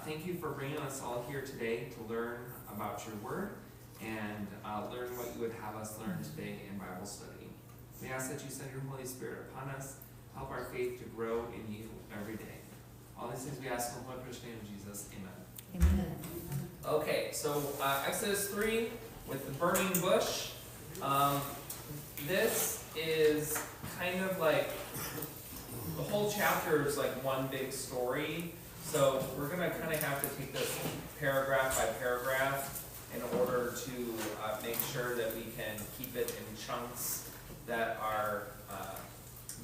thank you for bringing us all here today to learn about your word and learn what you would have us learn today in Bible study. We ask that you send your Holy Spirit upon us, help our faith to grow in you every day. All these things we ask in the Holy Precious name of Jesus. Amen. Amen. Okay, so Exodus 3 with the burning bush. This is kind of like, the whole chapter is like one big story. So we're going to kind of have to take this paragraph by paragraph in order to make sure that we can keep it in chunks that are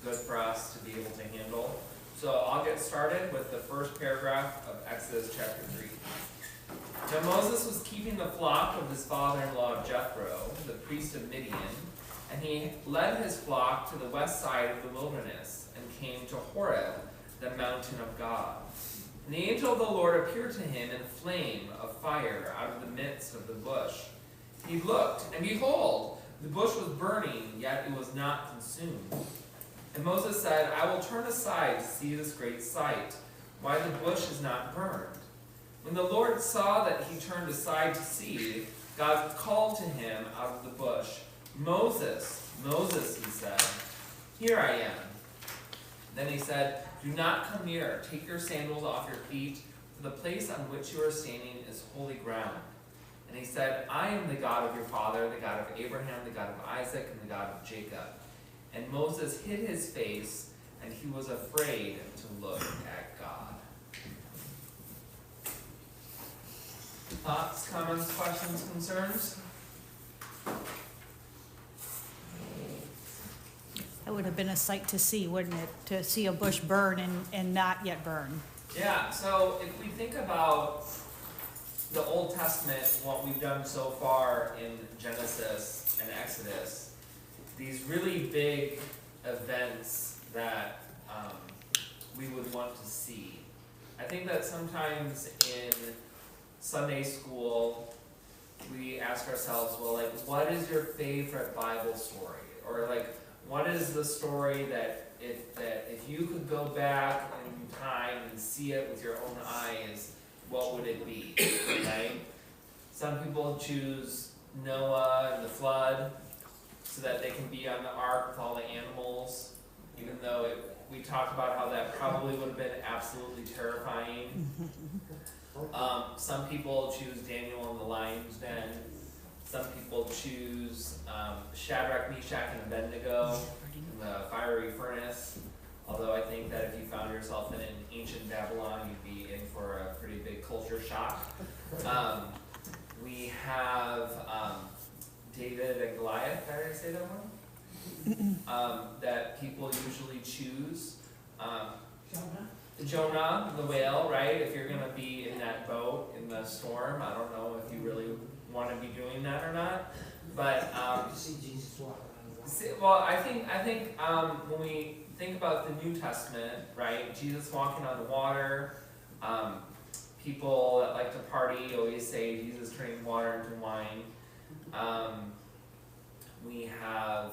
good for us to be able to handle. So I'll get started with the first paragraph of Exodus chapter 3. Now Moses was keeping the flock of his father-in-law Jethro, the priest of Midian, and he led his flock to the west side of the wilderness and came to Horeb, the mountain of God. And the angel of the Lord appeared to him in a flame of fire out of the midst of the bush. He looked, and behold, the bush was burning, yet it was not consumed. And Moses said, I will turn aside to see this great sight, why the bush is not burned. When the Lord saw that he turned aside to see, God called to him out of the bush, Moses, Moses, he said. Here I am. Then he said, do not come near. Take your sandals off your feet, for the place on which you are standing is holy ground. And he said, I am the God of your father, the God of Abraham, the God of Isaac, and the God of Jacob. And Moses hid his face, and he was afraid to look at God. Thoughts, comments, questions, concerns? That would have been a sight to see, wouldn't it? To see a bush burn and not yet burn. Yeah, so if we think about the Old Testament, what we've done so far in Genesis and Exodus, these really big events that we would want to see. I think that sometimes in Sunday school, we ask ourselves, well, like, what is your favorite Bible story? Or like, what is the story that if you could go back in time and see it with your own eyes, what would it be, right? Some people choose Noah and the flood so that they can be on the ark with all the animals, even though we talked about how that probably would have been absolutely terrifying. Some people choose Daniel in the lion's den. Some people choose Shadrach, Meshach, and Abednego in the fiery furnace. Although I think that if you found yourself in an ancient Babylon, you'd be in for a pretty big culture shock. We have David and Goliath. Did I say that one? That people usually choose. Jonah, the whale, right? If you're going to be in that boat in the storm, I don't know if you really want to be doing that or not. But well, I think when we think about the New Testament, right? Jesus walking on the water. People that like to party always say Jesus turning water into wine. We have.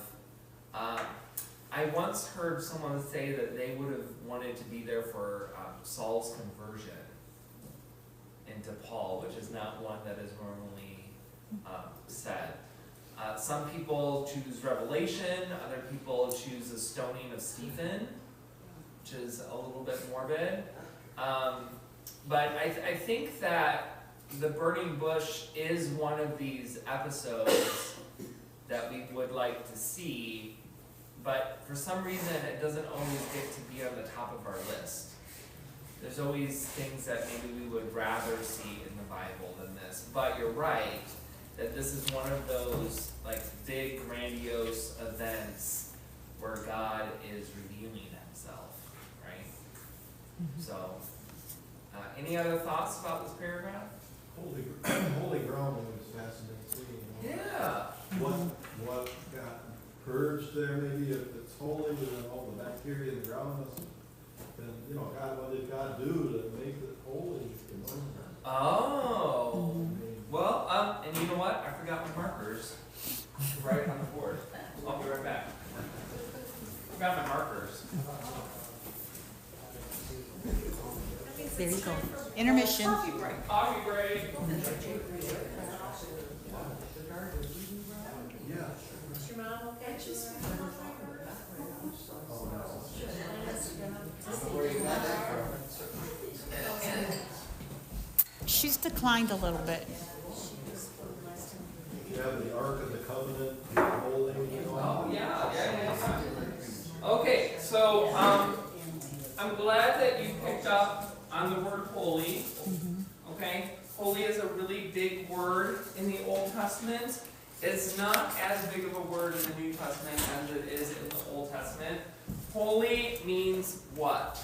I once heard someone say that they would have wanted to be there for Saul's conversion into Paul, which is not one that is normally said. Some people choose Revelation, other people choose the stoning of Stephen, which is a little bit morbid. But I think that the burning bush is one of these episodes that we would like to see, but for some reason it doesn't always get to be on the top of our list. There's always things that maybe we would rather see in the Bible than this. But you're right, that this is one of those like big grandiose events where God is revealing himself, right? Mm-hmm. So, any other thoughts about this paragraph? Holy ground was fascinating. Yeah. What got purged there? Maybe if it's holy, then all the bacteria in the ground must. Then what did God do to make it holy? Oh. Well, and you know what? I forgot my markers right on the board. I'll be right back. I forgot my markers. That means There you go. Intermission. Coffee break. Coffee break. Yeah. She's declined a little bit. You have the Ark of the Covenant, the holding, you know. Oh, yeah. Okay, so, I'm glad that you picked up on the word holy. Okay, holy is a really big word in the Old Testament. It's not as big of a word in the New Testament as it is in the Old Testament. Holy means what?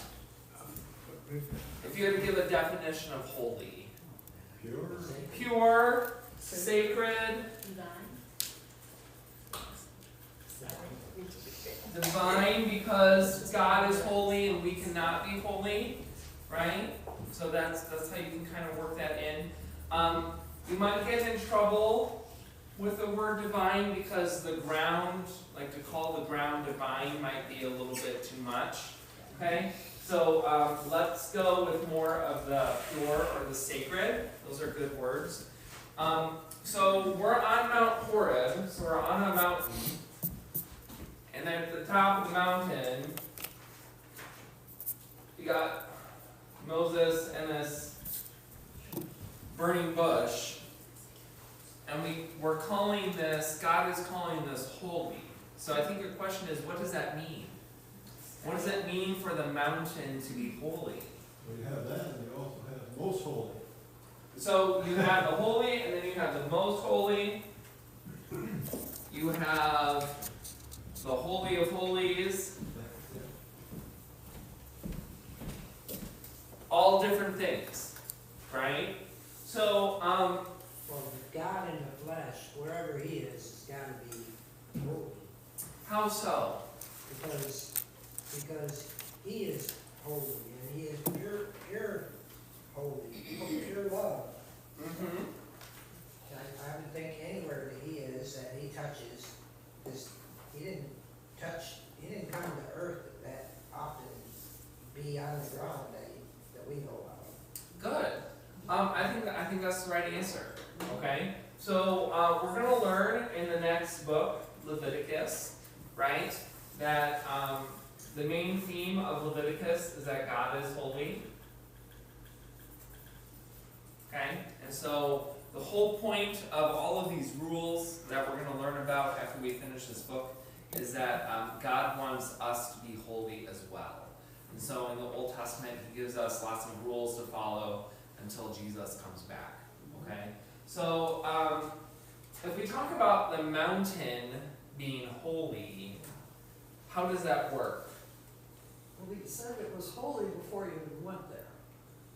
If you had to give a definition of holy. Pure. Pure, sacred, divine, because God is holy and we cannot be holy, right? So that's how you can kind of work that in. You might get in trouble with the word divine because the ground, like to call the ground divine might be a little bit too much, okay? So let's go with more of the pure or the sacred. Those are good words. So we're on Mount Horeb, so we're on a mountain. And then at the top of the mountain, you got Moses and this burning bush. And we're calling this, God is calling this holy. So I think your question is, what does that mean? What does it mean for the mountain to be holy? Well, you have that, and you also have most holy. So you have the holy, and then you have the most holy. You have the Holy of Holies. All different things, right? So, Well, God in the flesh, wherever He is, has got to be holy, how so? because He is holy and He is pure holy, pure love. Mm-hmm. I would think anywhere that He is, that He touches, is He didn't come to earth that often, be on the ground that we know of. Good. I think that's the right answer. Okay. So we're going to learn in the next book, Leviticus, right? That the main theme of Leviticus is that God is holy. Okay. And so the whole point of all of these rules that we're going to learn about after we finish this book is that God wants us to be holy as well. And so in the Old Testament, He gives us lots of rules to follow until Jesus comes back. Okay? So if we talk about the mountain being holy, how does that work? Well, we said it was holy before you even went there.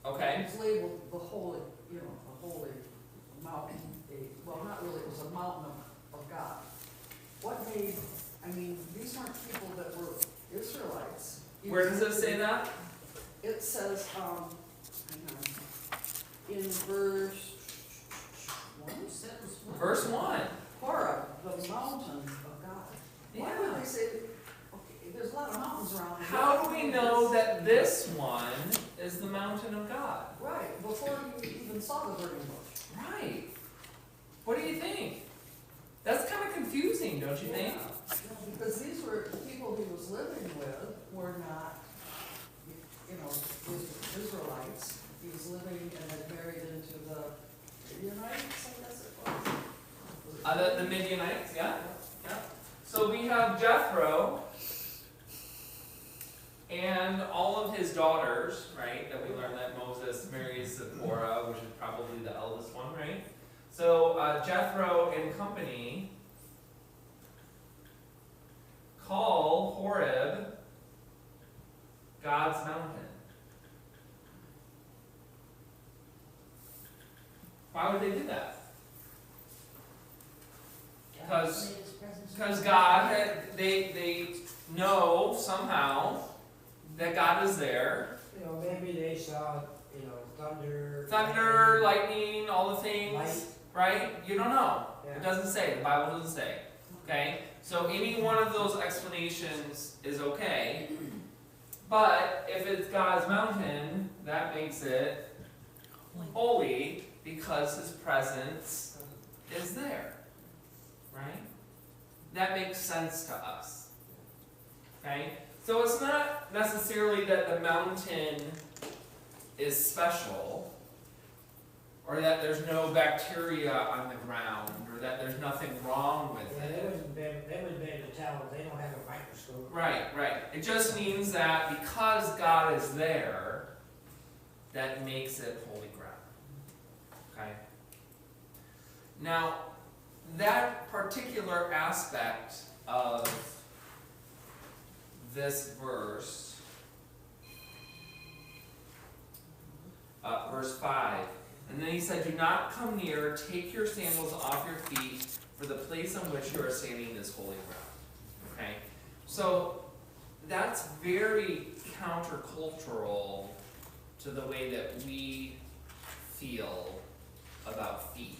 Okay? It was labeled the holy, a holy mountain. Well, not really, it was a mountain of God. What made, these weren't people that were Israelites. Where does it say that? It says, hang on, in verse 1? Verse 1. Horeb, the mountain of God. Why would Yeah. they say, okay, there's a lot of mountains around. How do we know that this one is the mountain of God? Right, before you even saw the burning bush. Right. What do you think? That's kind of confusing, don't you think? Yeah, because these were, the people he was living with were not, Israelites. He was living and had married into the Midianites, I guess it was. The Midianites, yeah? Yeah. So we have Jethro and all of his daughters, right? That we learned that Moses marries Zipporah, which is probably the eldest one, right? So Jethro and company call Horeb God's mountain. Why would they do that? Because God, they know somehow that God is there. Maybe they saw, thunder. Thunder, lightning, all the things, Light. right? You don't know. Yeah. It doesn't say. The Bible doesn't say. Okay? So any one of those explanations is okay. But if it's God's mountain, that makes it holy because his presence is there, right? That makes sense to us, okay? So it's not necessarily that the mountain is special, or that there's no bacteria on the ground, or that there's nothing wrong with Yeah, it. they wouldn't be able to tell, they don't have a microscope. Right. It just means that because God is there, that makes it holy ground. Okay? Now, that particular aspect of this verse, verse 5, and then he said, "Do not come near, take your sandals off your feet, for the place on which you are standing is holy ground." Okay? So, that's very countercultural to the way that we feel about feet.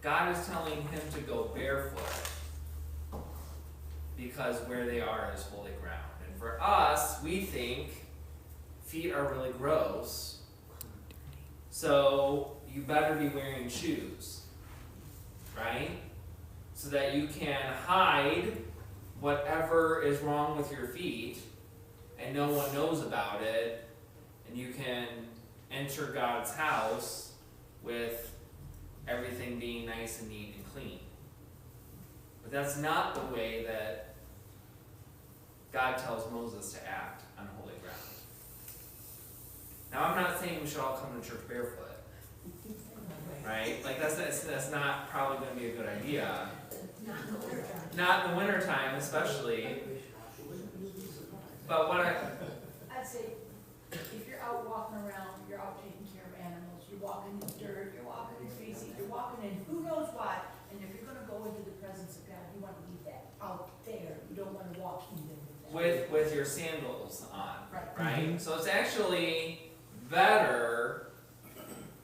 God is telling him to go barefoot because where they are is holy ground. And for us, we think feet are really gross, so you better be wearing shoes, right? So that you can hide whatever is wrong with your feet and no one knows about it, and you can enter God's house with everything being nice and neat and clean. But that's not the way that God tells Moses to act on holy ground. Now, I'm not saying we should all come to church barefoot, right? Like, that's not probably going to be a good idea. Not in the wintertime, especially. But what I'd say, if you're out walking around, you're out taking care of animals, you're walking in dirt, you're walking in trees, you're walking in who knows what, and if you're gonna go into the presence of God, you wanna leave that out there, you don't wanna walk in there with that. with your sandals on, Right. right? So it's actually better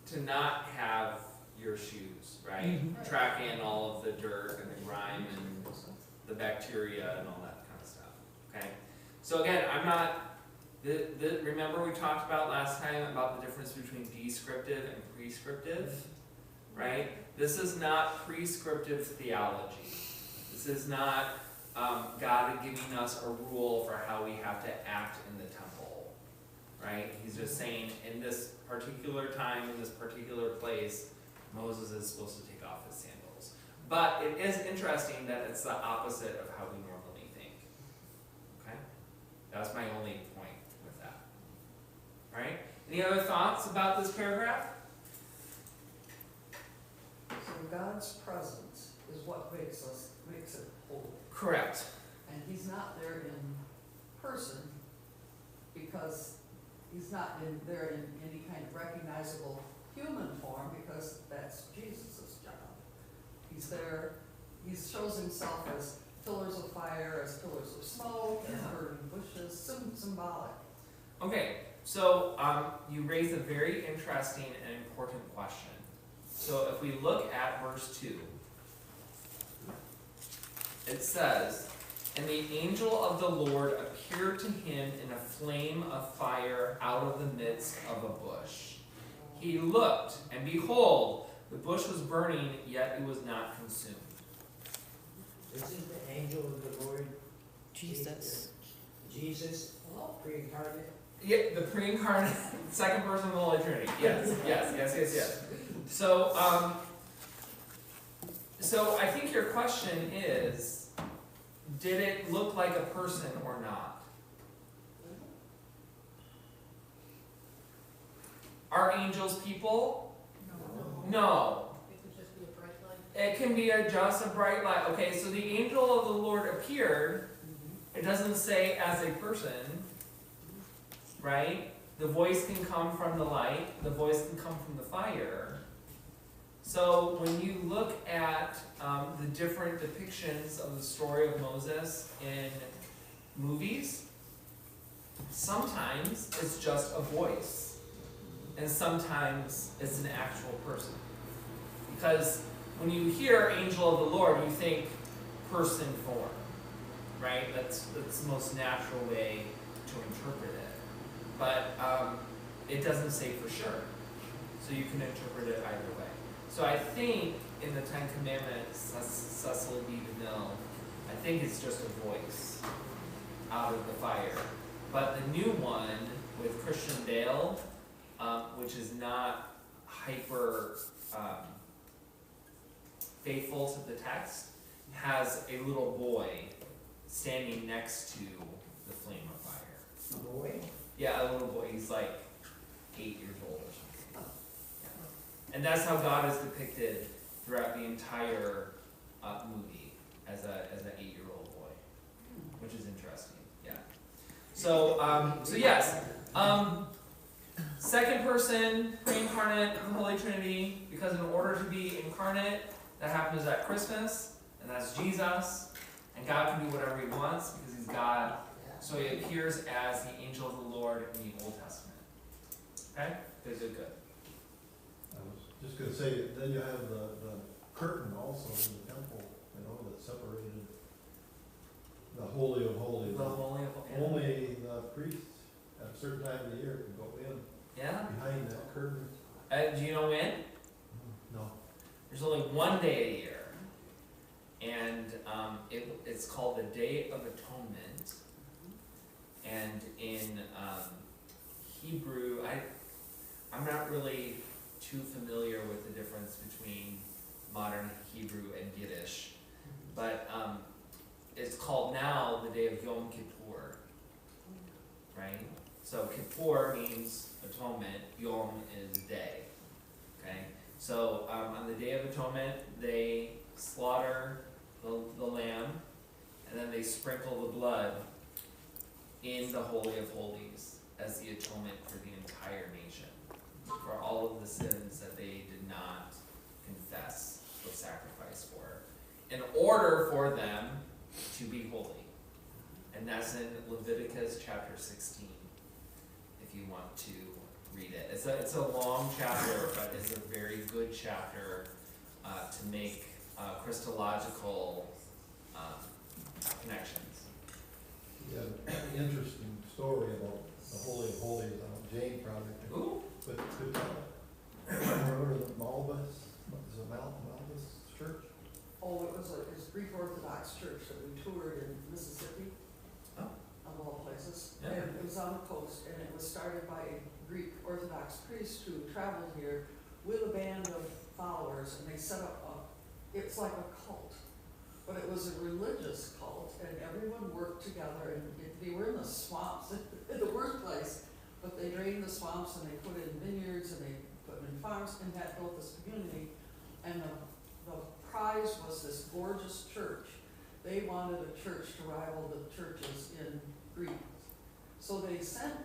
to not have your shoes, right? Right. Track in all of the dirt and the grime and the bacteria and all that kind of stuff, okay? So again, I'm not, remember we talked about last time about the difference between descriptive and prescriptive, right? This is not prescriptive theology. This is not God giving us a rule for how we have to act in the temple, right? He's just saying in this particular time, in this particular place, Moses is supposed to take off his sandals. But it is interesting that it's the opposite of how we normally think. Okay? That's my only point with that. Alright? Any other thoughts about this paragraph? So God's presence is what makes it holy. Correct. And he's not there in person because he's not there in any kind of recognizable human form, because that's Jesus' job. He's there, he shows himself as pillars of fire, as pillars of smoke, as burning bushes, symbolic. Okay, so you raised a very interesting and important question. So if we look at verse 2, it says, "And the angel of the Lord appeared to him in a flame of fire out of the midst of a bush. He looked, and behold, the bush was burning, yet it was not consumed." Isn't the angel of the Lord Jesus. Jesus, pre-incarnate? Yeah, the pre-incarnate, second person of the Holy Trinity. Yes. So I think your question is, did it look like a person or not? Are angels people? No. It could just be a bright light. It can be just a bright light. Okay, so the angel of the Lord appeared. It doesn't say as a person, right? The voice can come from the light. The voice can come from the fire. So when you look at the different depictions of the story of Moses in movies, sometimes it's just a voice, and sometimes it's an actual person. Because when you hear angel of the Lord, you think person form, right? That's the most natural way to interpret it. but it doesn't say for sure. So you can interpret it either way. So I think in the Ten Commandments, Cecil B. DeMille, I think it's just a voice out of the fire. But the new one with Christian Dale, which is not hyper faithful to the text, has a little boy standing next to the flame of fire. Boy, Yeah, a little boy. He's like 8 years old or something. Yeah. And that's how God is depicted throughout the entire movie as an 8-year-old boy, which is interesting. Yeah. So yes. Second person, pre-incarnate, the Holy Trinity, because in order to be incarnate, that happens at Christmas, and that's Jesus, and God can do whatever he wants because he's God. So he appears as the angel of the Lord in the Old Testament. Okay? Good. I was just gonna say, then you have the curtain also in the temple, you know, that separated the Holy of Holies. The Holy of Only the priests at a certain time of the year can go in Yeah? behind that curtain. Do you know when? No. There's only one day a year, and it's called the Day of Atonement. And in Hebrew, I'm not really too familiar with the difference between modern Hebrew and Yiddish, but it's called now the Day of Yom Kippur, right? So Kippur means atonement, Yom is day, okay? So on the Day of Atonement, they slaughter the lamb, and then they sprinkle the blood in the Holy of Holies as the atonement for the entire nation, for all of the sins that they did not confess or sacrifice for, in order for them to be holy. And that's in Leviticus chapter 16, if you want to read it. It's a long chapter, but it's a very good chapter to make Christological connections. Yeah, an interesting story about the Holy of Holies on Jane Project. Ooh. But could remember the Malbus, is it Malbus Church? Oh, it was a Greek Orthodox church that we toured in Mississippi, Oh. of all places. Yeah. And it was on the coast, and it was started by a Greek Orthodox priest who traveled here with a band of followers, and they set up it's like a cult, but it was a religious cult, and everyone worked together, and they were in the swamps, in the worst place, but they drained the swamps, and they put in vineyards, and they put in farms, and that built this community, and the prize was this gorgeous church. They wanted a church to rival the churches in Greece. So they sent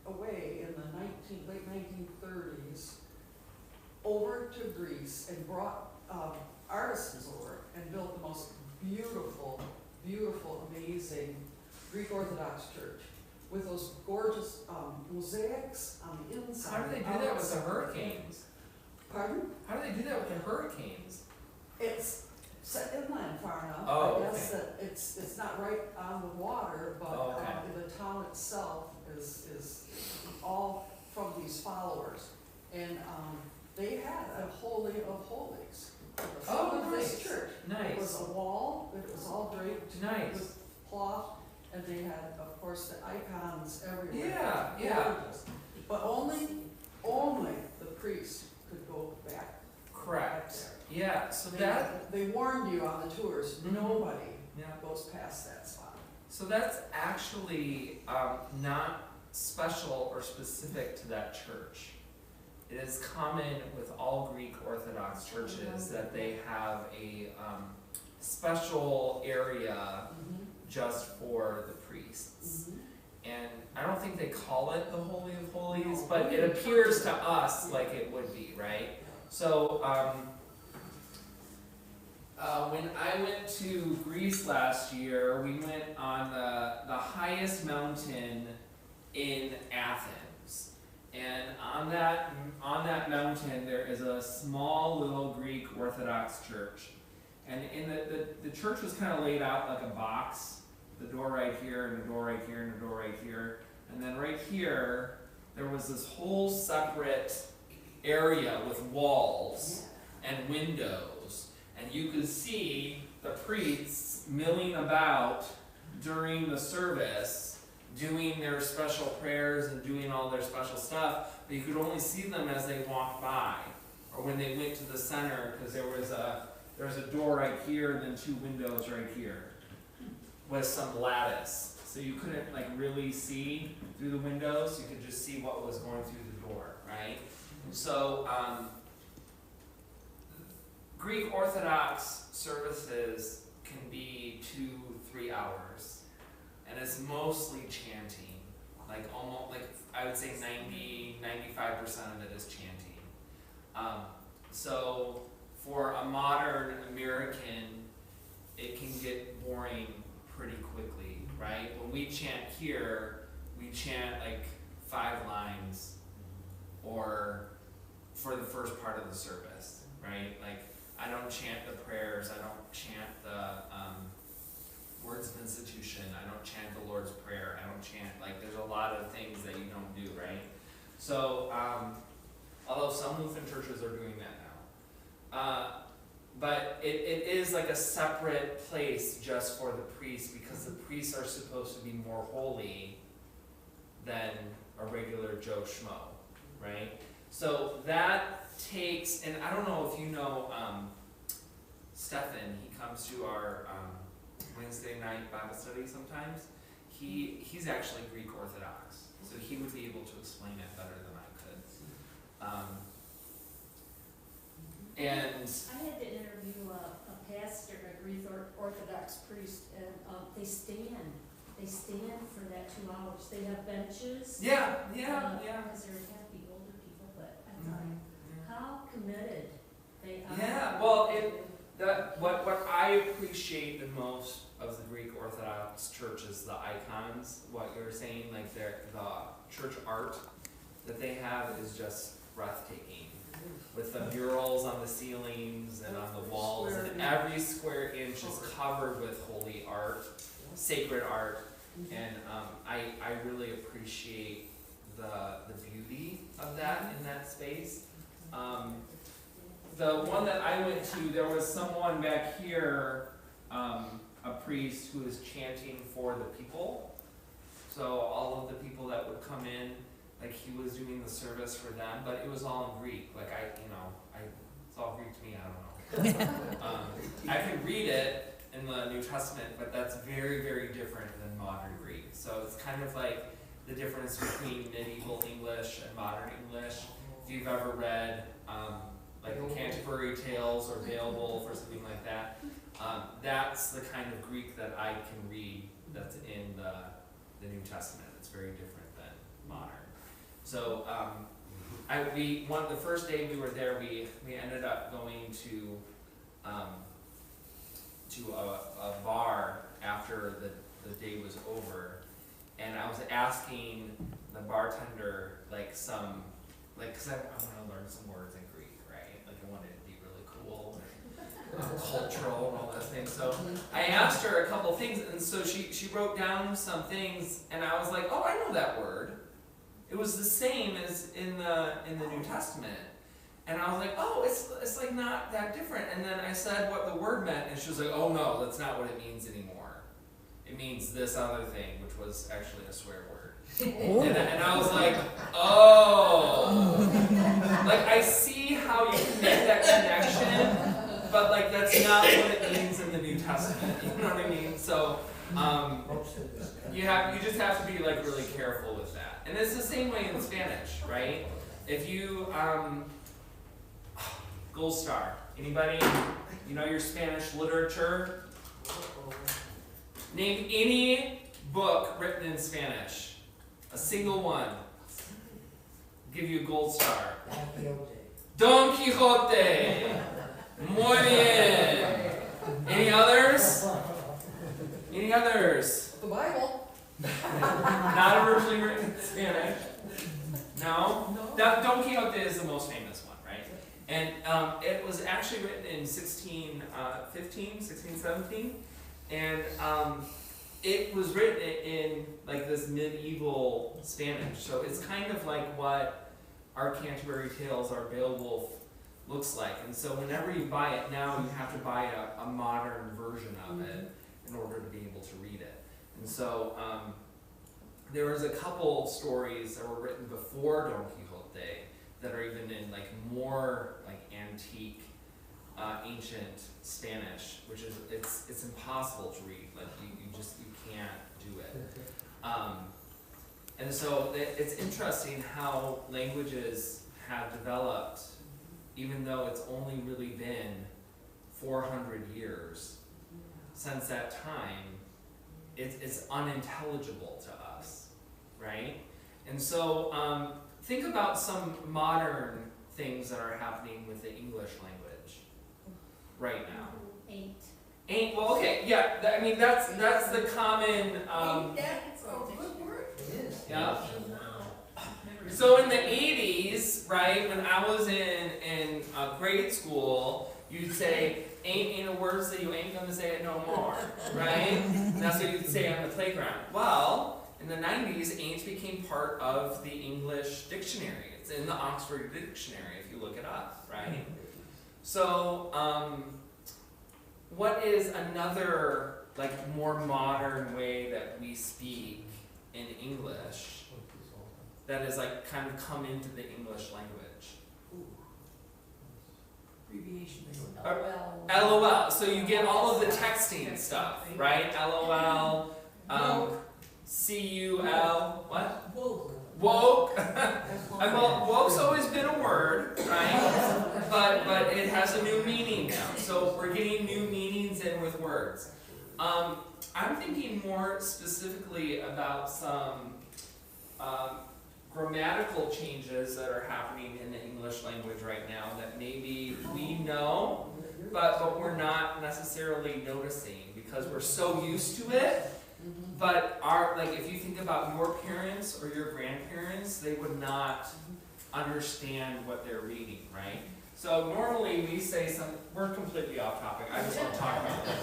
away in the late 1930s over to Greece and brought artisans over and built the most beautiful, amazing Greek Orthodox church with those gorgeous mosaics on the inside. How do they do that with the hurricanes? Pardon? How do they do that with the hurricanes? It's set inland far enough. Oh, I guess okay. that it's not right on the water, but Oh, okay. the town itself is all from these followers. And they had a Holy of Holies. Oh, Of this nice. church. It Nice. was a wall, it was all draped Nice. with cloth, and they had, of course, the icons everywhere. Yeah. Gorgeous. But only the priest could go back. Correct. there. Yeah, so that, They warned you on the tours, Mhm. nobody yeah. goes past that spot. So that's actually not special or specific to that church. It is common with all Greek Orthodox churches that they have a special area just for the priests. And I don't think they call it the Holy of Holies, No. but it appears to us like it would be, right? So when I went to Greece last year, we went on the highest mountain in Athens. And on that mountain there is a small little Greek Orthodox church. And in the church was kind of laid out like a box. The door right here, and the door right here, and the door right here. And then right here there was this whole separate area with walls and windows, and you could see the priests milling about during the service, doing their special prayers and doing all their special stuff, but you could only see them as they walked by, or when they went to the center, because there was a door right here and then 2 windows right here with some lattice. So you couldn't like really see through the windows, you could just see what was going through the door, right? So Greek Orthodox services can be 2-3 hours, and it's mostly chanting. Like almost, like I would say 90-95% of it is chanting. So for a modern American, it can get boring pretty quickly, right? When we chant here, we chant like 5 lines, or for the first part of the service, right? Like I don't chant the prayers, I don't chant the words of institution, I don't chant the Lord's Prayer, I don't chant, like there's a lot of things that you don't do, right? So, although some Lutheran churches are doing that now. But it is like a separate place just for the priests, because the priests are supposed to be more holy than a regular Joe Schmo, right? So that takes, and I don't know if you know Stefan, he comes to our Wednesday night Bible study sometimes. He's actually Greek Orthodox, so he would be able to explain it better than I could. And I had to interview a pastor, a Greek Orthodox priest, and they stand for that 2 hours. They have benches. yeah. Because there have to be older people, but I thought, how committed they are. Yeah, well, what I appreciate the most of the Greek Orthodox Church is the icons. What you're saying, like the church art that they have is just breathtaking. With the murals on the ceilings and on the walls, and every square inch is covered with holy art, sacred art, and I really appreciate the beauty of that in that space. The one that I went to, there was someone back here, a priest who was chanting for the people. So all of the people that would come in, like he was doing the service for them, but it was all in Greek. Like it's all Greek to me, I don't know. I can read it in the New Testament, but that's very, very different than modern Greek. So it's kind of like the difference between medieval English and modern English. If you've ever read like the Canterbury Tales or Beowulf or something like that, that's the kind of Greek that I can read that's in the New Testament. It's very different than modern. So the first day we were there, we ended up going to a bar after the day was over, and I was asking the bartender because I want to learn some words in Greek, right? Like I wanted to be really cool and cultural and all those things. So I asked her a couple things, and so she wrote down some things, and I was like, oh, I know that word. It was the same as in the New Testament. And I was like, oh, it's like not that different. And then I said what the word meant, and she was like, oh no, that's not what it means anymore. It means this other thing, which was actually a swear word. And I was like, oh. Like I see how you can make that connection, but like that's not what it means in the New Testament. You know what I mean? So you just have to be like really careful with that. And it's the same way in Spanish, right? If you, Gold Star, anybody, you know your Spanish literature? Name any book written in Spanish. A single one. Give you a gold star. Don Quixote. Muy bien. Any others? Any others? The Bible. Not originally written in Spanish. No? Don Quixote is the most famous one, right? And it was actually written in 1617. And it was written in like this medieval Spanish, so it's kind of like what our Canterbury Tales, our Beowulf looks like. And so whenever you buy it now, you have to buy a modern version of it in order to be able to read it. And so there was a couple stories that were written before Don Quixote that are even in like more like antique, ancient Spanish, which is it's impossible to read. Like you can't do it. And so it's interesting how languages have developed, even though it's only really been 400 years since that time. It's unintelligible to us, right? And so think about some modern things that are happening with the English language right now. Ain't, well, okay, yeah, I mean, that's the common, Ain't that a good word? It is. yeah. So in the 80s, right, when I was in grade school, you'd say, ain't a word, so you ain't gonna say it no more, right? And that's what you'd say on the playground. Well, in the 90s, ain't became part of the English dictionary. It's in the Oxford Dictionary if you look it up, right? So, what is another, like, more modern way that we speak in English that is, like, kind of come into the English language? Abbreviation. LOL. So you get all of the texting stuff, right? LOL, CUL, what? Woke. Well, woke's always been a word, right? But it has a new meaning now. So we're getting new meanings in with words. I'm thinking more specifically about some grammatical changes that are happening in the English language right now that maybe we know, but we're not necessarily noticing because we're so used to it. But if you think about your parents or your grandparents, they would not understand what they're reading, right? So normally we say we're completely off topic. I just want to talk about this.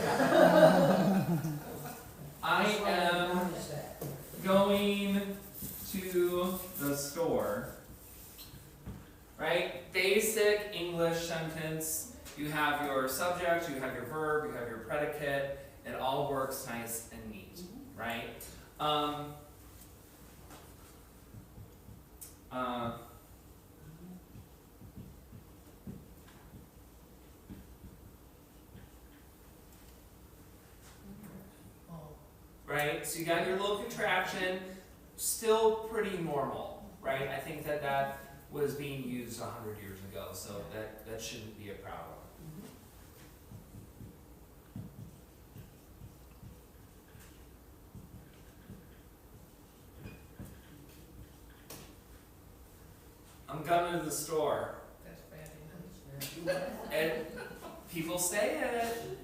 I am going to the store, right? Basic English sentence. You have your subject, you have your verb, you have your predicate. It all works nice and neat, right? Right? So you got your little contraction, still pretty normal, right? I think that was being used 100 years ago, so that shouldn't be a problem. I'm going to the store. That's bad English. And people say it.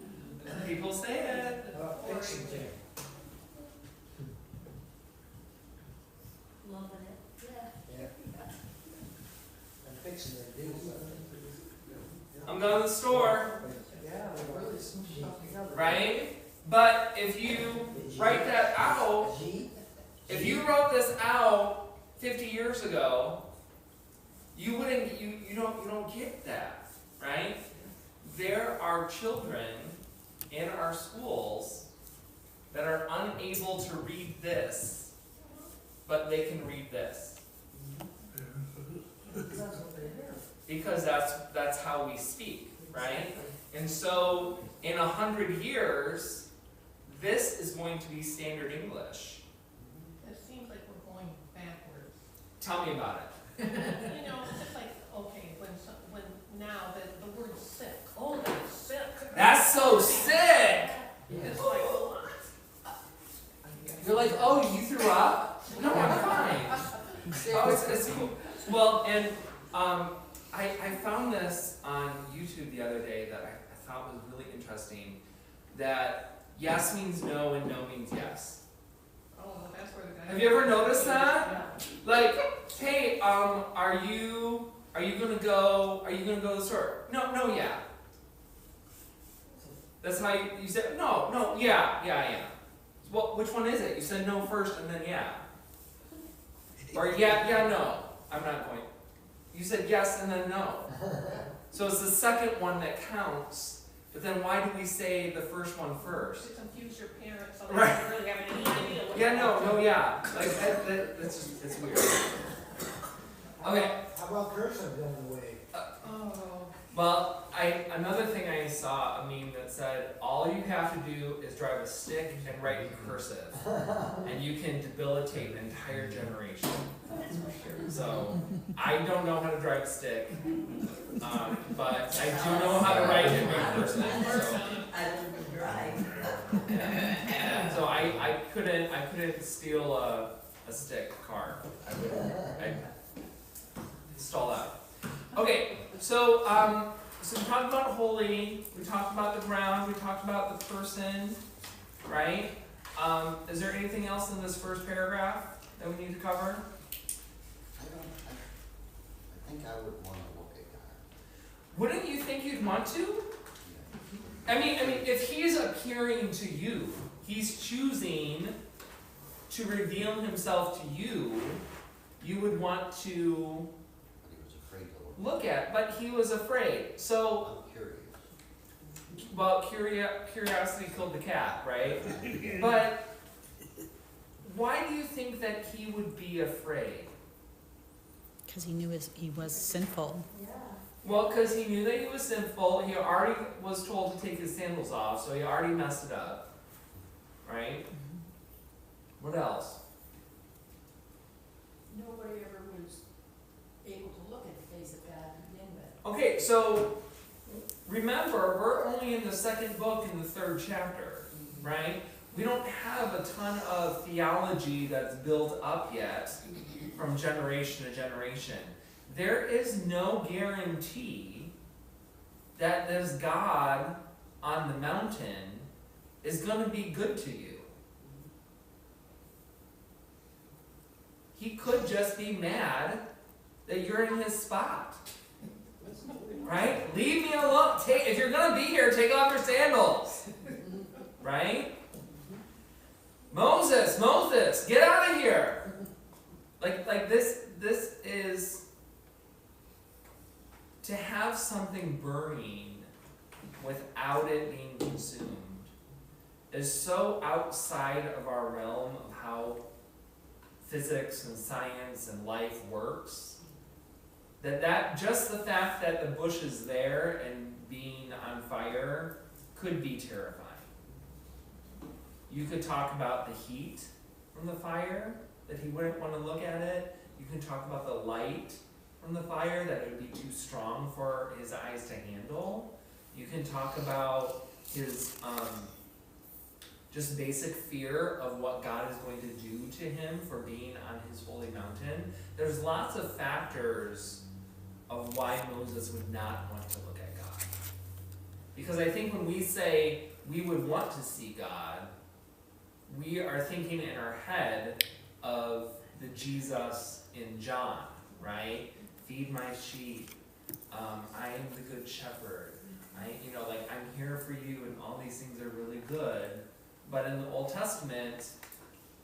People say it. Fixing thing. Loving it. Yeah. I'm fixing to do something. I'm going to the store, Yeah, they really smushed stuff together. right? But if you write that out, if you wrote this out 50 years ago, you wouldn't, you don't get that, right? There are children in our schools that are unable to read this, but they can read this. Because that's what they hear. Because that's how we speak, right? And so in 100 years, this is going to be standard English. It seems like we're going backwards. Tell me about it. You know, it's just like, okay, when now the word sick, oh, that's sick. That's so sick! It's like, what? You're like, oh, you threw up? No, I'm fine. Oh, it's cool. Well, and I found this on YouTube the other day that I thought was really interesting, that yes means no and no means yes. Oh, that's where the guy. Have you ever noticed that? Yeah. Like, hey, are you gonna go to the store? No, yeah. That's how you say, no, yeah, I am. Well, which one is it? You said no first and then yeah. Or yeah, no. I'm not going. You said yes and then no. So it's the second one that counts, but then why do we say the first one first? To confuse your parents, so they Right. don't really have any idea what. Yeah, no, yeah. Like, that's just, it's weird. Okay. How about cursive going away? Oh. Well, another thing I saw a meme that said, all you have to do is drive a stick and write in cursive, and you can debilitate an entire generation. That's for sure. So, I don't know how to drive a stick, but I do know how to write in cursive, so. I don't drive. Yeah. So I couldn't steal a stick car. I'd stall out. Okay, so we talked about holy, we talked about the ground, we talked about the person, right? Is there anything else in this first paragraph that we need to cover? I think I would want to look at God. Wouldn't you think you'd want to? I mean, if he's appearing to you, he's choosing to reveal himself to you, you would want to But he was afraid to look. look at, but he was afraid. So, I'm curious. well, curiosity killed the cat, right? But why do you think that he would be afraid? Because he knew he was sinful. Yeah. Well, because he knew that he was sinful. He already was told to take his sandals off, so he already messed it up, right? What else? Nobody ever was able to look at the face of God to begin with. Okay, so remember, we're only in the second book in the third chapter, right? We don't have a ton of theology that's built up yet from generation to generation. There is no guarantee that this God on the mountain is going to be good to you. He could just be mad that you're in his spot. Right? Leave me alone. If you're going to be here, take off your sandals. Right? Moses, get out of here. Like this is to have something burning without it being consumed is so outside of our realm of how physics and science and life works that just the fact that the bush is there and being on fire could be terrifying. You could talk about the heat from the fire, that he wouldn't want to look at it. You can talk about the light from the fire, that it would be too strong for his eyes to handle. You can talk about his just basic fear of what God is going to do to him for being on his holy mountain. There's lots of factors of why Moses would not want to look at God. Because I think when we say we would want to see God, we are thinking in our head of the Jesus in John, right? Feed my sheep. I am the good shepherd. I'm here for you, and all these things are really good. But in the Old Testament,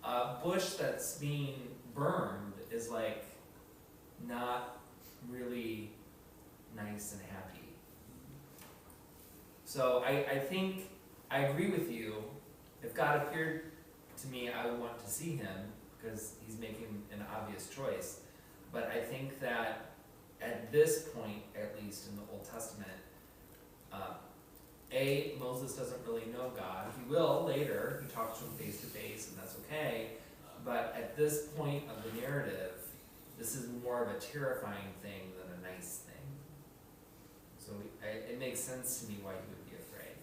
a bush that's being burned is like not really nice and happy. So I think I agree with you. If God appeared to me, I would want to see him because he's making an obvious choice. But I think that at this point, at least in the Old Testament, Moses doesn't really know God. He will later. He talks to him face to face, and that's okay. But at this point of the narrative, this is more of a terrifying thing than a nice thing. So it makes sense to me why he would be afraid.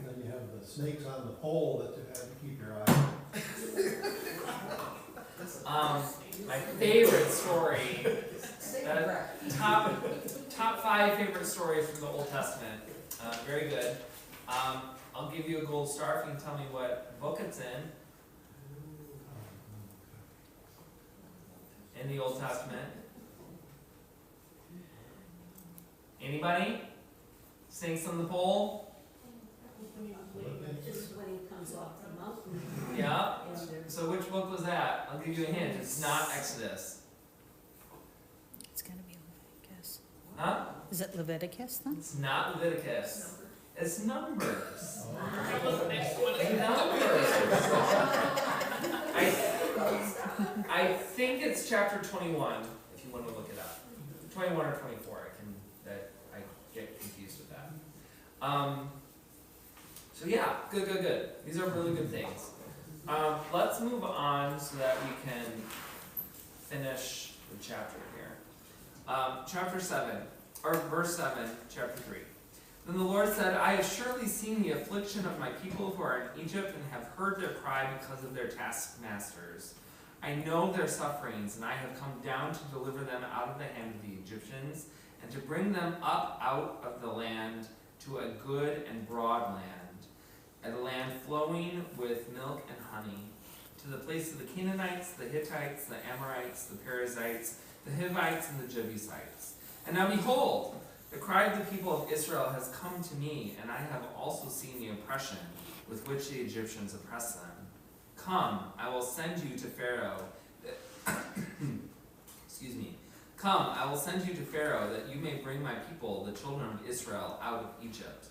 Then you have the snakes on the pole that you have to keep your eye on. My favorite story, top 5 favorite stories from the Old Testament. Very good. I'll give you a gold star if you can tell me what book it's in the Old Testament. Anybody? Snakes on the pole? Just when he comes off the mountain. Yeah. And there's, So which book was that? I'll give you a hint. It's not Exodus. It's gotta be Leviticus. Huh? Is it Leviticus then? It's not Leviticus. It's Numbers. Oh. I think it's chapter 21, if you want to look it up. 21 or 24, I get confused with that. So yeah, good. These are really good things. Let's move on so that we can finish the chapter here. Chapter 7, or verse 7, chapter 3. Then the Lord said, I have surely seen the affliction of my people who are in Egypt and have heard their cry because of their taskmasters. I know their sufferings, and I have come down to deliver them out of the hand of the Egyptians, and to bring them up out of the land to a good and broad land, a land flowing with milk and honey, to the place of the Canaanites, the Hittites, the Amorites, the Perizzites, the Hivites, and the Jebusites. And now behold, the cry of the people of Israel has come to me, and I have also seen the oppression with which the Egyptians oppress them. Come, I will send you to Pharaoh. Excuse me. Come, I will send you to Pharaoh, that you may bring my people, the children of Israel, out of Egypt.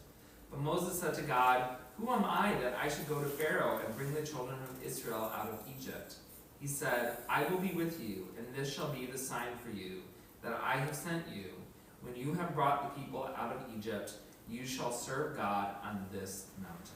But Moses said to God, who am I that I should go to Pharaoh and bring the children of Israel out of Egypt? He said, I will be with you, and this shall be the sign for you, that I have sent you. When you have brought the people out of Egypt, you shall serve God on this mountain.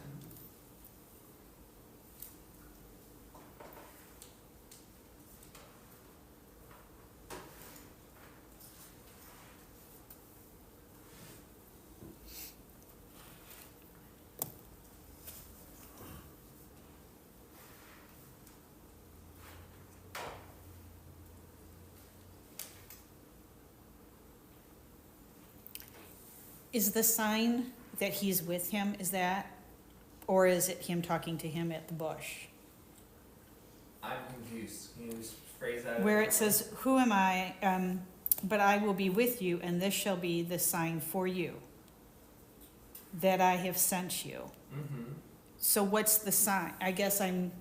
Is the sign that he's with him, is that, or is it him talking to him at the bush? I'm confused. Can you just phrase that? Where it says, who am I, but I will be with you, and this shall be the sign for you, that I have sent you. Mm-hmm. So what's the sign? I guess I'm,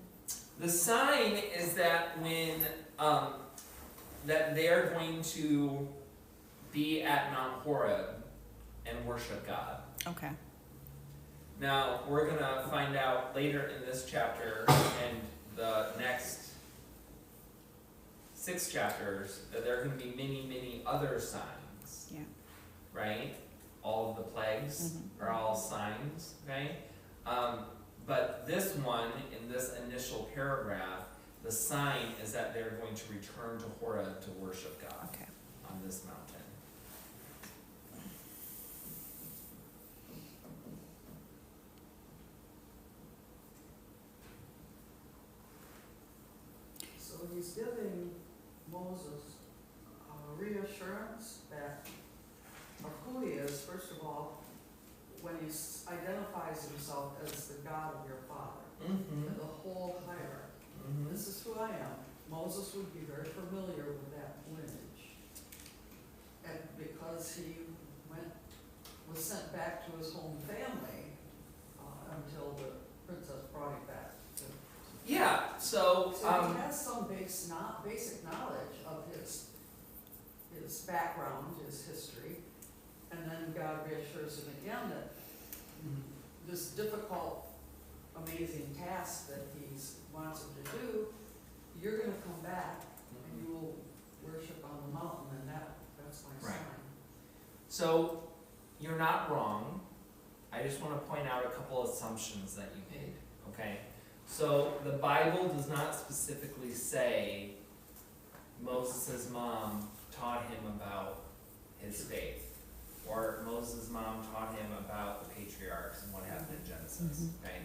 The sign is that when that they're going to be at Mount Horeb and worship God. okay. Now, we're going to find out later in this chapter and the next 6 chapters that there are going to be many other signs. Yeah. Right? All of the plagues are all signs, okay? But this one, in this initial paragraph, the sign is that they're going to return to Horeb to worship God Okay. on this mountain. So he's giving Moses reassurance that of who he is, first of all, when he identifies himself as the God of your father, and the whole hierarchy. This is who I am. Moses would be very familiar with that lineage. And because he was sent back to his home family until the princess brought him back. Yeah, so So he has some basic knowledge of his background, his history, and then God reassures him again that this difficult, amazing task that he wants him to do, you're going to come back and you will worship on the mountain, and that's my Right. sign. So, you're not wrong. I just want to point out a couple assumptions that you made, okay? So, the Bible does not specifically say Moses' mom taught him about his faith, or Moses' mom taught him about the patriarchs and what happened in Genesis, okay?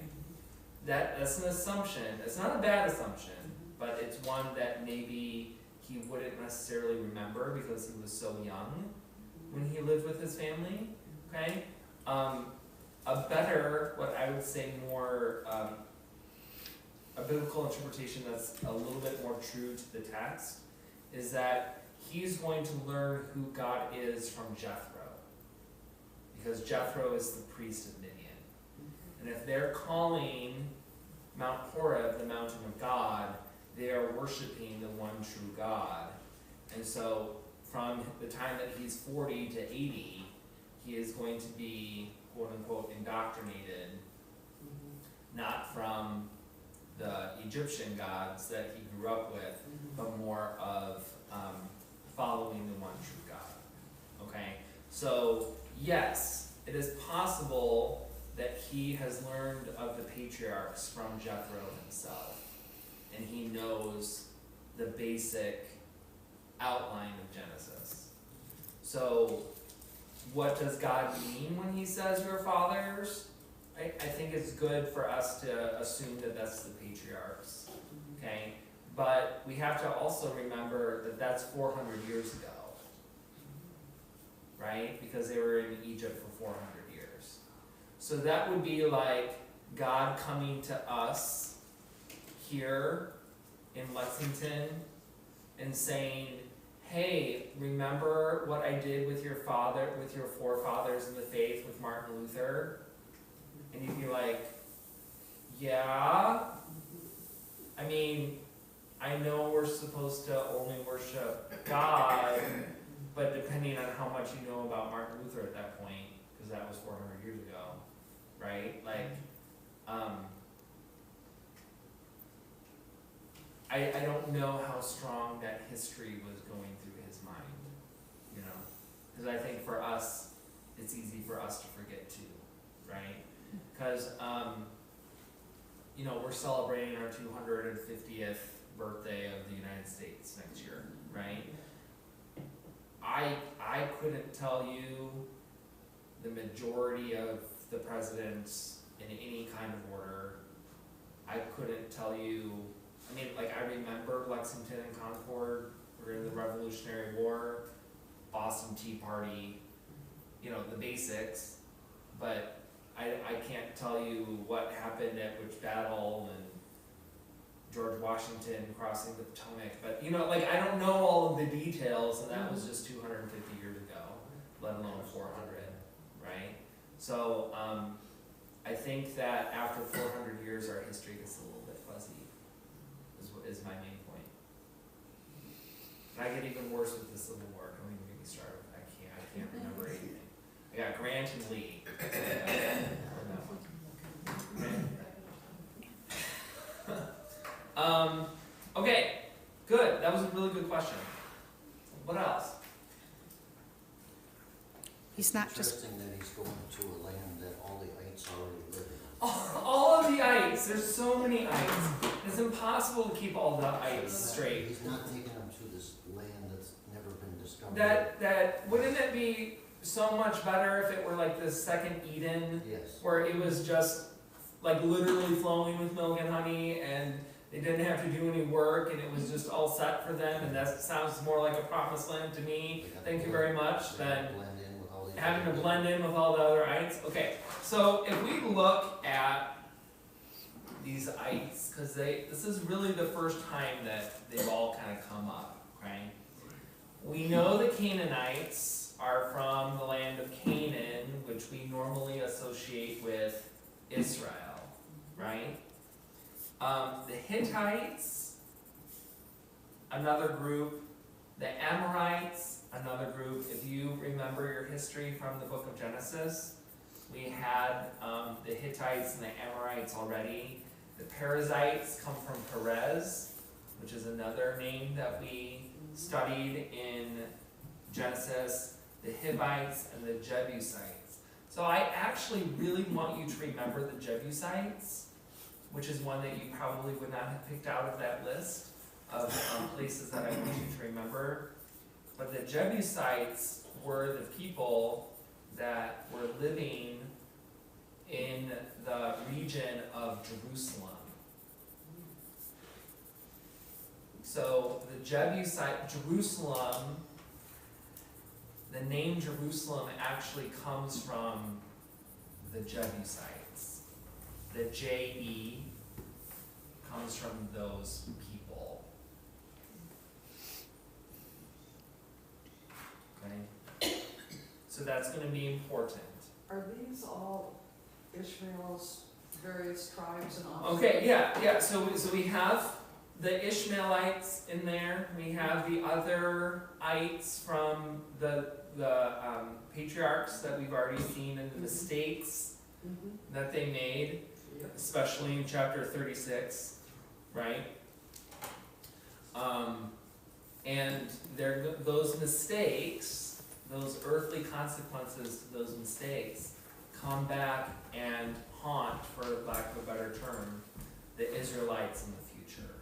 That's an assumption. It's not a bad assumption, but it's one that maybe he wouldn't necessarily remember because he was so young when he lived with his family, okay? A better, what I would say more, a biblical interpretation that's a little bit more true to the text is that he's going to learn who God is from Jethro, because Jethro is the priest of Midian. And if they're calling Mount Horeb, the mountain of God, they are worshiping the one true God. And so from the time that he's 40 to 80, he is going to be, quote unquote, indoctrinated, not from the Egyptian gods that he grew up with, but more of following the one true God. Okay? So, yes, it is possible that he has learned of the patriarchs from Jethro himself, and he knows the basic outline of Genesis. So, what does God mean when he says your fathers? I think it's good for us to assume that that's the patriarchs, okay? But we have to also remember that that's 400 years ago, right? Because they were in Egypt for 400 years. So that would be like God coming to us here in Lexington and saying, hey, remember what I did with your forefathers in the faith with Martin Luther? And you'd be like, yeah, I mean, I know we're supposed to only worship God, but depending on how much you know about Martin Luther at that point, because that was 400 years ago, right? Like, I don't know how strong that history was going through his mind, you know? Because I think for us, it's easy for us to forget too, right? Because, you know, we're celebrating our 250th birthday of the United States next year, right? I couldn't tell you the majority of the presidents in any kind of order. I couldn't tell you, I mean, like, I remember Lexington and Concord, we're in the Revolutionary War, Boston Tea Party, you know, the basics, but I can't tell you what happened at which battle and George Washington crossing the Potomac, but, you know, like, I don't know all of the details, and that was just 250 years ago, let alone 400, right? So, I think that after 400 years, our history gets a little bit fuzzy, is my main point. And I get even worse with the Civil War. Don't even get me started. I can't remember anything. I got Grant and Lee. Okay, good. That was a really good question. What else? He's not just, Interesting that he's going to a land that all the ites already live in. All of the ites. There's so many ites. It's impossible to keep all the ites straight. He's not taking them to this land that's never been discovered. That wouldn't it be so much better if it were like the second Eden, Yes. where it was just like literally flowing with milk and honey, and they didn't have to do any work, and it was just all set for them, and that sounds more like a promised land to me. Thank you very much. Than having to blend in with all the other ites. Okay, so if we look at these ites, because this is really the first time that they've all kind of come up, right? We know the Canaanites are from the land of Canaan, which we normally associate with Israel, right? The Hittites, another group. The Amorites, another group. If you remember your history from the book of Genesis, we had the Hittites and the Amorites already. The Perizzites come from Perez, which is another name that we studied in Genesis. The Hivites and the Jebusites. So I actually really want you to remember the Jebusites, which is one that you probably would not have picked out of that list of places that I want you to remember. But the Jebusites were the people that were living in the region of Jerusalem. So the Jerusalem, the name Jerusalem actually comes from the Jebusites. The J-E comes from those people. Okay? So that's going to be important. Are these all Ishmael's various tribes and all. Okay, yeah, so we have the Ishmaelites in there, we have the other ites from the patriarchs that we've already seen and the mistakes Mhm. that they made, Yep. especially in chapter 36, right? And those mistakes, those earthly consequences to those mistakes, come back and haunt, for lack of a better term, the Israelites in the future.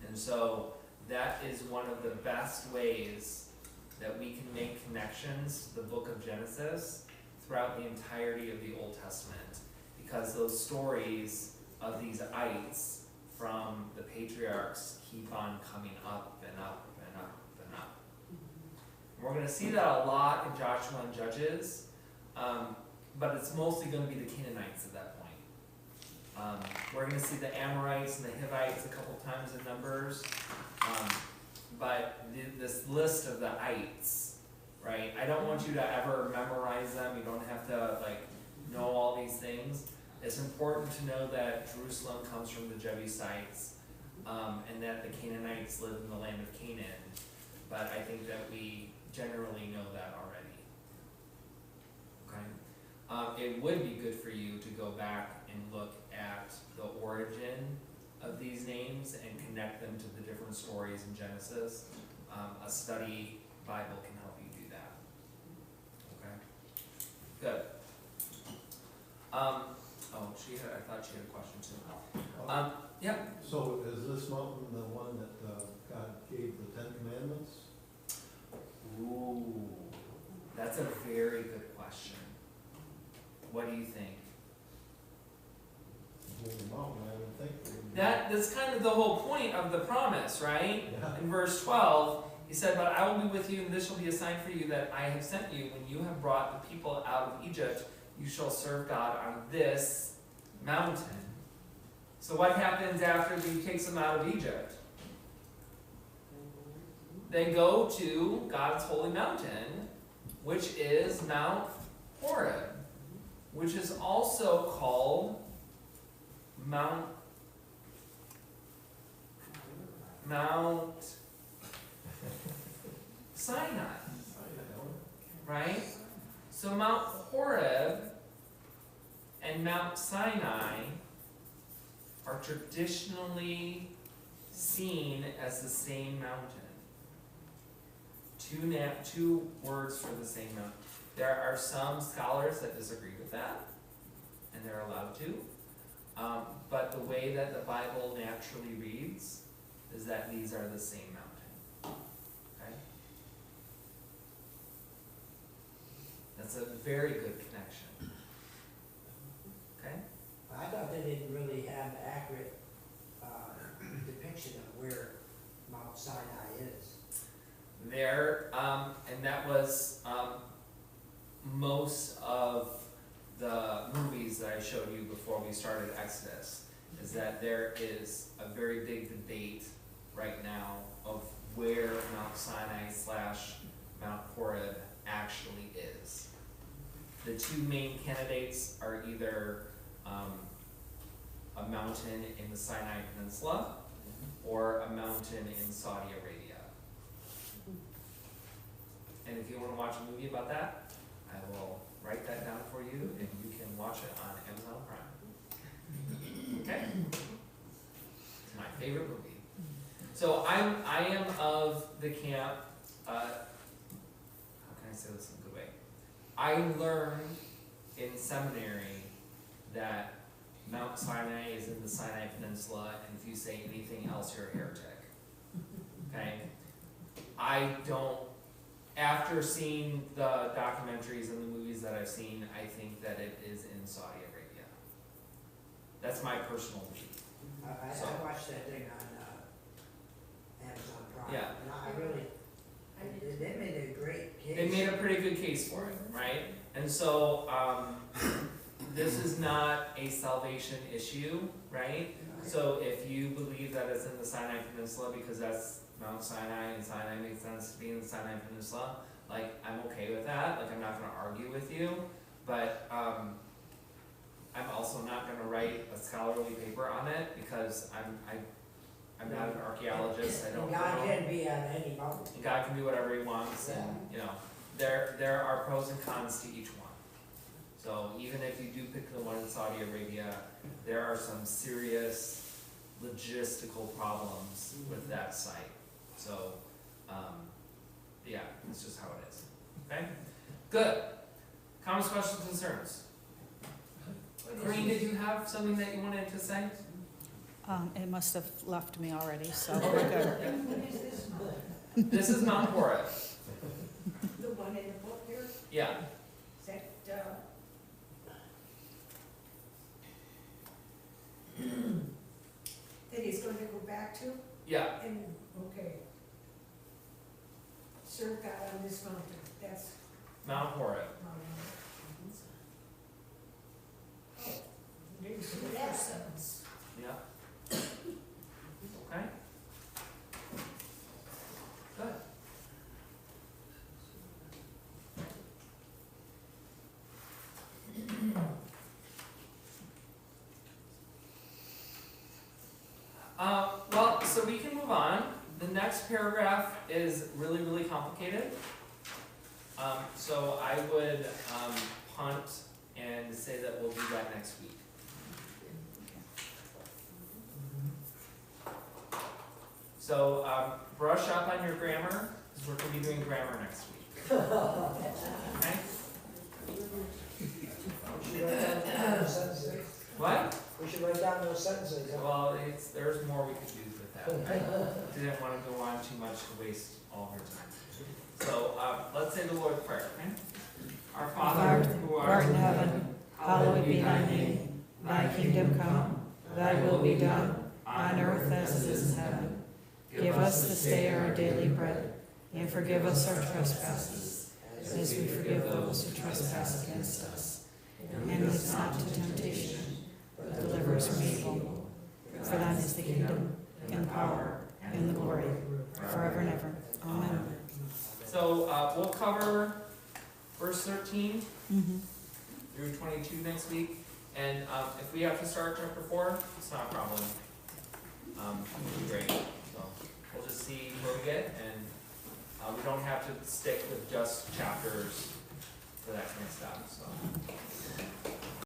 And so that is one of the best ways that we can make connections to the book of Genesis throughout the entirety of the Old Testament, because those stories of these ites from the patriarchs keep on coming up and up and up and up. We're going to see that a lot in Joshua and Judges, but it's mostly going to be the Canaanites at that point. We're going to see the Amorites and the Hivites a couple times in Numbers, but this list of the ites, right? I don't want you to ever memorize them. You don't have to know all these things. It's important to know that Jerusalem comes from the Jebusites, and that the Canaanites live in the land of Canaan. But I think that we generally know that already. Okay? It would be good for you to go back and look at the origin of these names and connect them to the different stories in Genesis. A study Bible can help you do that. Okay? Good. I thought she had a question too. Yeah. So is this mountain the one that God gave the 10 Commandments? Ooh, that's a very good question. What do you think? Holy mountain, I would think. it would be- That's kind of the whole point of the promise, right? Yeah. In verse 12, he said, "But I will be with you, and this shall be a sign for you that I have sent you. When you have brought the people out of Egypt, you shall serve God on this mountain." So what happens after he takes them out of Egypt? They go to God's holy mountain, which is Mount Horeb, which is also called Mount Sinai, right? So Mount Horeb and Mount Sinai are traditionally seen as the same mountain. Two words for the same mountain. There are some scholars that disagree with that, and they're allowed to. But the way that the Bible naturally reads is that these are the same mountain. Okay? That's a very good connection. Okay? I thought they didn't really have an accurate depiction of where Mount Sinai is. There, and that was most of the movies that I showed you before we started Exodus, is that there is a very big debate right now of where Mount Sinai / Mount Horeb actually is. The two main candidates are either a mountain in the Sinai Peninsula or a mountain in Saudi Arabia. And if you want to watch a movie about that, I will write that down for you, and you can watch it on Amazon Prime. Okay? It's my favorite movie. So I am of the camp, how can I say this in a good way? I learned in seminary that Mount Sinai is in the Sinai Peninsula, and if you say anything else, you're a heretic. Okay? I don't, after seeing the documentaries and the movies that I've seen, I think that it is in Saudi Arabia. That's my personal belief. I watched that thing on Amazon Prime. Yeah. And I really, they made a great case. They made a pretty good case for it, right? And so, this is not a salvation issue, right? So if you believe that it's in the Sinai Peninsula because that's Mount Sinai and Sinai makes sense to be in the Sinai Peninsula, I'm okay with that. I'm not gonna argue with you, but, I'm also not gonna write a scholarly paper on it, because I'm not an archaeologist, I don't know. God can be on any mountain. And God can do whatever he wants, and, you know, there are pros and cons to each one. So even if you do pick the one in Saudi Arabia, there are some serious logistical problems with that site. So, yeah, it's just how it is, okay? Good. Comments, questions, concerns? Corinne, did you have something that you wanted to say? It must have left me already, so we're good. What is this one? This is Mount Horeb. The one in the book here? Yeah, Is that, that he's going to go back to? yeah, And, okay. Serve God on this mountain, that's Mount Horeb. Oh, didn't see that sentence. Yeah. Okay. Good. Well, so we can move on. The next paragraph is really, really complicated. So I would, punt and say that we'll do that next week. So, brush up on your grammar, because we're gonna be doing grammar next week. Okay? We should write down those sentences. What? We should write down those sentences. Well, there's more we could do with that. I didn't wanna go on too much to waste all her time. So, let's say the Lord's Prayer, okay? Our Father, who art in heaven, Hallowed be thy name. Thy kingdom come, thy will be done, on earth as it is in heaven. Give us this day our daily bread, and forgive us our trespasses, as we forgive those who trespass against us. And lead us not to temptation, but deliver us from evil. For thine is the kingdom, and power, and the glory, forever and ever. Amen. So, we'll cover verse 13 Mhm. through 22 next week, and, if we have to start chapter 4, it's not a problem. It'll be great, so, we'll just see where we get, and, we don't have to stick with just chapters for that kind of stuff, so.